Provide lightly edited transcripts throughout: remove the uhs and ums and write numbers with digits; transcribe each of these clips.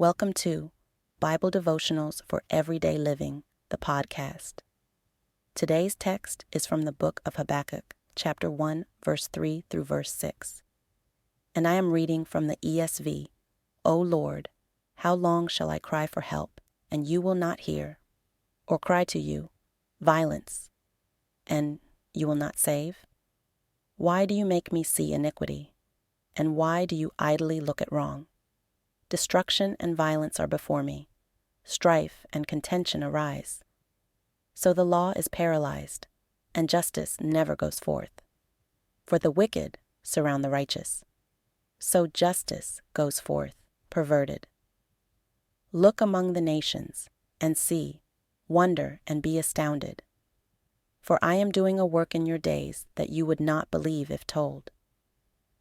Welcome to Bible Devotionals for Everyday Living, the podcast. Today's text is from the book of Habakkuk, chapter 1, verse 3 through verse 6. And I am reading from the ESV. O Lord, how long shall I cry for help, and you will not hear? Or cry to you, violence, and you will not save? Why do you make me see iniquity? And why do you idly look at wrong? Destruction and violence are before me. Strife and contention arise. So the law is paralyzed, and justice never goes forth. For the wicked surround the righteous. So justice goes forth, perverted. Look among the nations, and see, wonder and be astounded. For I am doing a work in your days that you would not believe if told.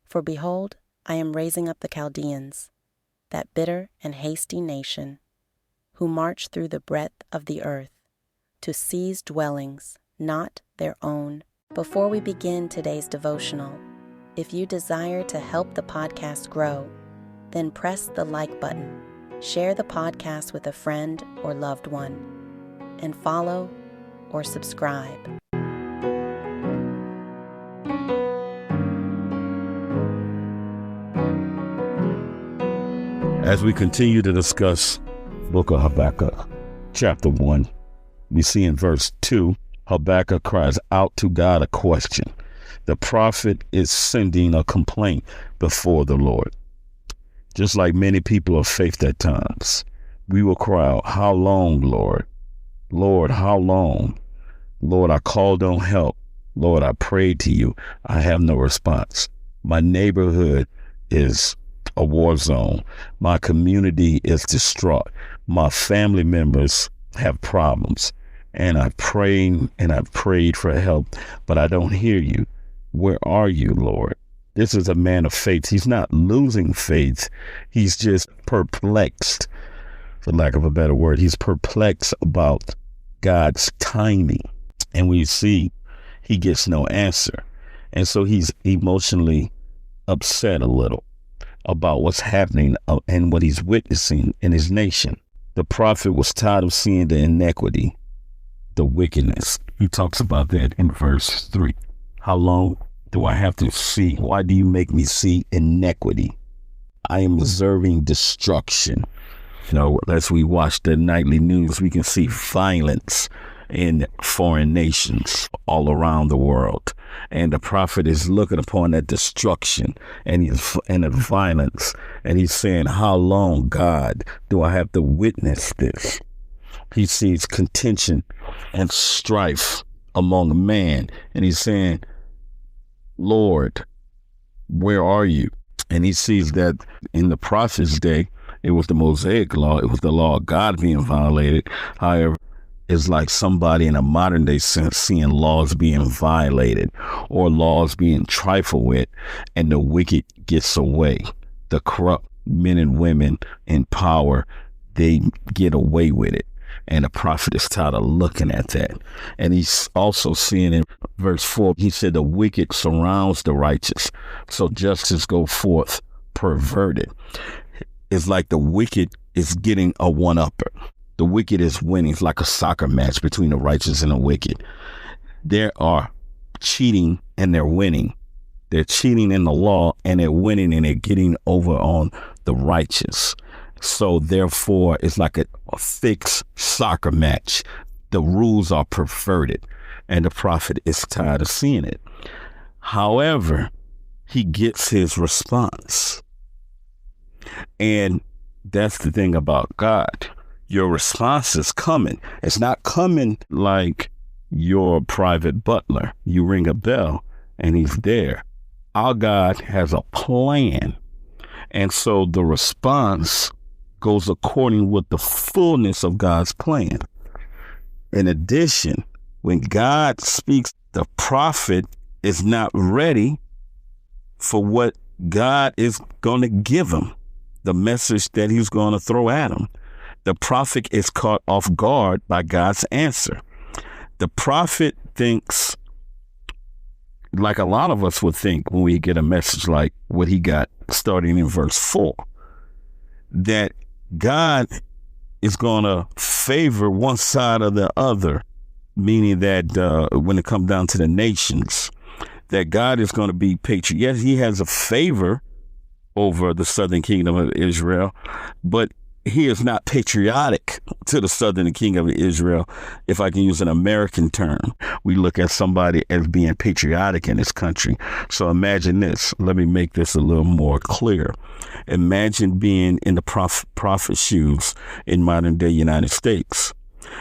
For behold, I am raising up the Chaldeans, that bitter and hasty nation, who march through the breadth of the earth, to seize dwellings not their own. Before we begin today's devotional, if you desire to help the podcast grow, then press the like button, share the podcast with a friend or loved one, and follow or subscribe. As we continue to discuss book of Habakkuk, chapter 1, we see in verse 2, Habakkuk cries out to God a question. The prophet is sending a complaint before the Lord. Just like many people of faith at times, we will cry out, how long, Lord? Lord, how long? Lord, I called on help. Lord, I prayed to you. I have no response. My neighborhood is a war zone. My community is distraught. My family members have problems. And I've prayed for help, but I don't hear you. Where are you, Lord? This is a man of faith. He's not losing faith. He's just perplexed, for lack of a better word. He's perplexed about God's timing. And we see he gets no answer. And so he's emotionally upset a little about what's happening and what he's witnessing in his nation. The prophet was tired of seeing the inequity, the wickedness. He talks about that in verse 3. How long do I have to see? Why do you make me see iniquity? I am observing destruction. As we watch the nightly news, we can see violence in foreign nations all around the world. And the prophet is looking upon that destruction and the violence. And he's saying, how long, God, do I have to witness this? He sees contention and strife among man. And he's saying, Lord, where are you? And he sees that in the prophet's day, it was the Mosaic law. It was the law of God being violated. However, it's like somebody in a modern day sense seeing laws being violated or laws being trifled with, and the wicked gets away. The corrupt men and women in power, they get away with it. And the prophet is tired of looking at that. And he's also seeing in verse 4, he said, the wicked surrounds the righteous. So justice go forth perverted. It's like the wicked is getting a one-upper. The wicked is winning. It's like a soccer match between the righteous and the wicked. They are cheating and they're winning. They're cheating in the law and they're winning, and they're getting over on the righteous. So therefore, it's like a fixed soccer match. The rules are perverted, and the prophet is tired of seeing it. However, he gets his response. And that's the thing about God. Your response is coming. It's not coming like your private butler. You ring a bell and he's there. Our God has a plan. And so the response goes according with the fullness of God's plan. In addition, when God speaks, the prophet is not ready for what God is going to give him, the message that he's going to throw at him. The prophet is caught off guard by God's answer. The prophet thinks, like a lot of us would think when we get a message like what he got starting in verse 4, that God is going to favor one side or the other, meaning that when it comes down to the nations, that God is going to be patriot. Yes, he has a favor over the southern kingdom of Israel, but he is not patriotic to the southern kingdom of Israel. If I can use an American term, we look at somebody as being patriotic in this country. So imagine this. Let me make this a little more clear. Imagine being in the prophet's shoes in modern day United States.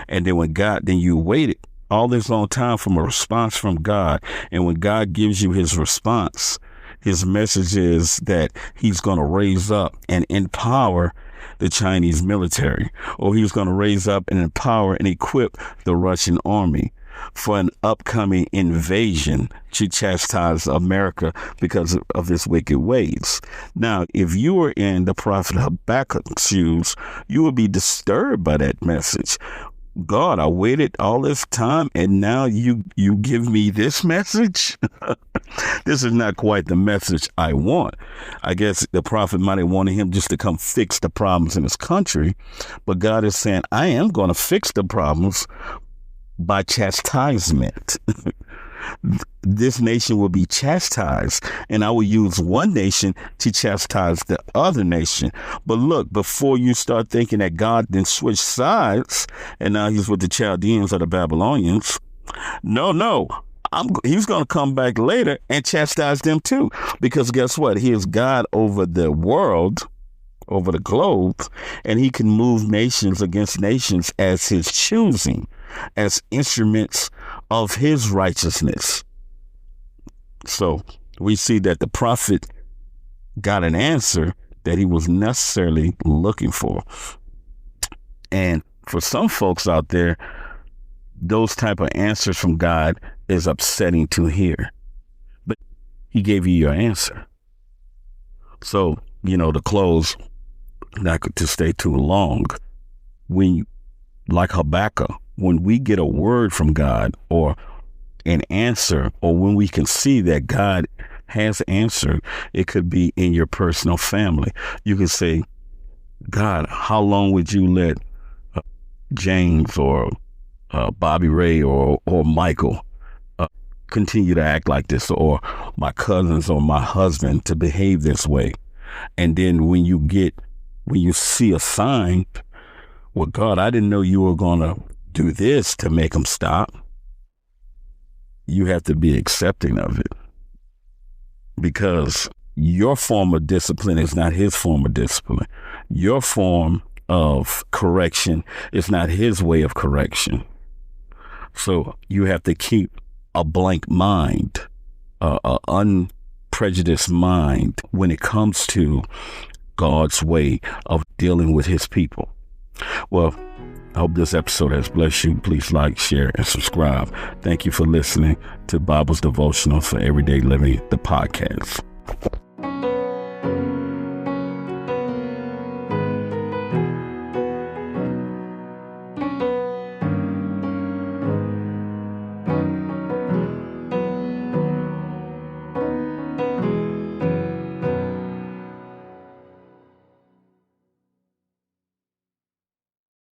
And then you waited all this long time for a response from God. And when God gives you his response, his message is that he's going to raise up and empower the Chinese military, or he was going to raise up and empower and equip the Russian army for an upcoming invasion to chastise America because of its wicked ways. Now, if you were in the prophet Habakkuk's shoes, you would be disturbed by that message. God, I waited all this time and now you give me this message? This is not quite the message I want. I guess the prophet might have wanted him just to come fix the problems in his country. But God is saying, I am going to fix the problems by chastisement. This nation will be chastised, and I will use one nation to chastise the other nation. But look, before you start thinking that God then switched sides and now he's with the Chaldeans or the Babylonians, no, he's going to come back later and chastise them too. Because guess what? He is God over the world, over the globe, and he can move nations against nations as his choosing, as instruments of his righteousness. So we see that the prophet got an answer that he was necessarily looking for. And for some folks out there, those type of answers from God is upsetting to hear. But he gave you your answer. So, to close, not to stay too long, like Habakkuk, when we get a word from God or an answer, or when we can see that God has answered, it could be in your personal family. You can say, God, how long would you let James or Bobby Ray or Michael continue to act like this, or my cousins or my husband to behave this way? And then when you see a sign, well, God, I didn't know you were going to do this to make them stop. You have to be accepting of it, because your form of discipline is not his form of discipline. Your form of correction is not his way of correction. So you have to keep a blank mind, an unprejudiced mind when it comes to God's way of dealing with his people. Well, I hope this episode has blessed you. Please like, share, and subscribe. Thank you for listening to Bible's Devotional for Everyday Living, the podcast.